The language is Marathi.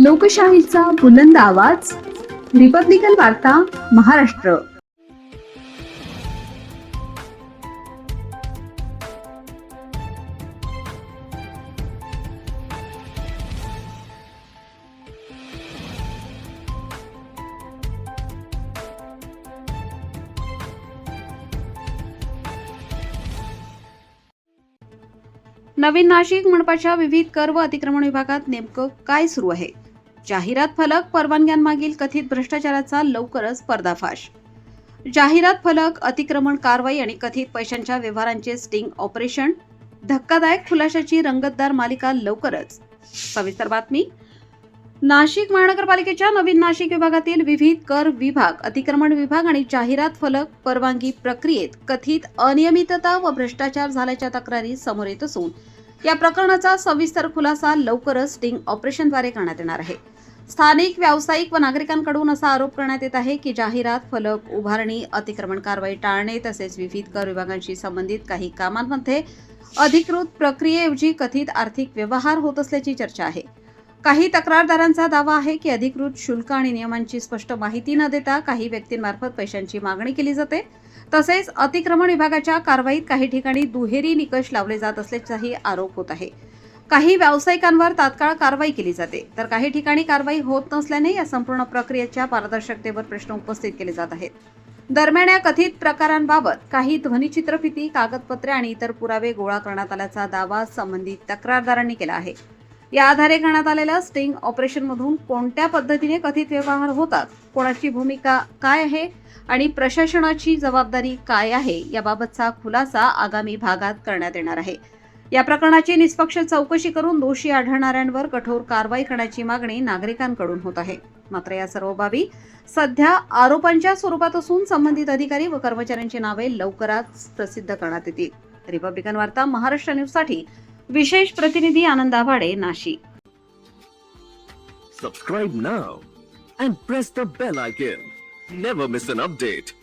लोकशाहीचा बुलंद आवाज, रिपब्लिकन वार्ता महाराष्ट्र. नवीन नाशिक मनपाच्या विविध कर व अतिक्रमण विभागात नेमकं काय सुरू आहे? जाहिरात फलक परवानग्यांमागील कथित भ्रष्टाचाराचा लवकरच पर्दाफाश. जाहिरात फलक, अतिक्रमण कारवाई आणि कथित पैशांच्या व्यवहारांचे स्टिंग ऑपरेशन, धक्कादायक खुलाशाची रंगतदार मालिका लवकरच. सविस्तर बातमी. नाशिक महानगरपालिकेच्या नवीन नाशिक विभागातील विविध कर विभाग, अतिक्रमण विभाग आणि जाहिरात फलक परवानगी प्रक्रियेत कथित अनियमितता व भ्रष्टाचार झाल्याच्या तक्रारी समोर येत असून या प्रकरणाचा सविस्तर खुलासा लवकरच स्टिंग ऑपरेशनद्वारे करण्यात येणार आहे. स्थानिक व्यावसायिक व नागरिकांकडून असा आरोप करण्यात येत आहे की जाहिरात फलक, उभारणी, अतिक्रमण कारवाई टाळणे तसेच विविध कर विभागांशी संबंधित काही कामांमध्ये अधिकृत प्रक्रियेऐवजी कथित आर्थिक व्यवहार होत असल्याची चर्चा आहे. काही तक्रारदारांचा दावा आहे की अधिकृत शुल्क आणि नियमांची स्पष्ट माहिती न देता काही व्यक्तींमार्फत पैशांची मागणी केली जाते. तसेच अतिक्रमण विभागाच्या कारवाईत काही ठिकाणी दुहेरी निकष लावले जात असल्याचाही आरोप होत आहे. काही व्यावसायिकांवर तात्काळ कारवाई केली जाते तर काही ठिकाणी कारवाई होत नसल्याने या संपूर्ण प्रक्रियेच्या पारदर्शकतेवर प्रश्न उपस्थित केले जात आहेत. दरम्यान या कथित प्रकारांबाबत काही ध्वनिचित्रफिती, कागदपत्रे आणि इतर पुरावे गोळा करण्यात आल्याचा दावा संबंधित तक्रारदारांनी केला आहे. या आधारे करण्यात आलेल्या स्टिंग ऑपरेशनमधून कोणत्या पद्धतीने कथित व्यवहार होतात, कोणाची भूमिका काय आहे आणि प्रशासनाची जबाबदारी काय आहे याबाबतचा खुलासा आगामी भागात करण्यात येणार आहे. या प्रकरणाची निष्पक्ष चौकशी करून दोषी आढळणाऱ्यांवर कठोर कारवाई करण्याची मागणी नागरिकांकडून होत आहे. मात्र या सर्व बाबी सध्या आरोपांच्या स्वरूपात असून संबंधित अधिकारी व कर्मचाऱ्यांची नावे लवकरच प्रसिद्ध करण्यात येतील. रिपब्लिकन वार्ता महाराष्ट्र न्यूजसाठी विशेष प्रतिनिधी आनंद आभाडे, Nashik. Subscribe now and press the bell icon. Never miss an update.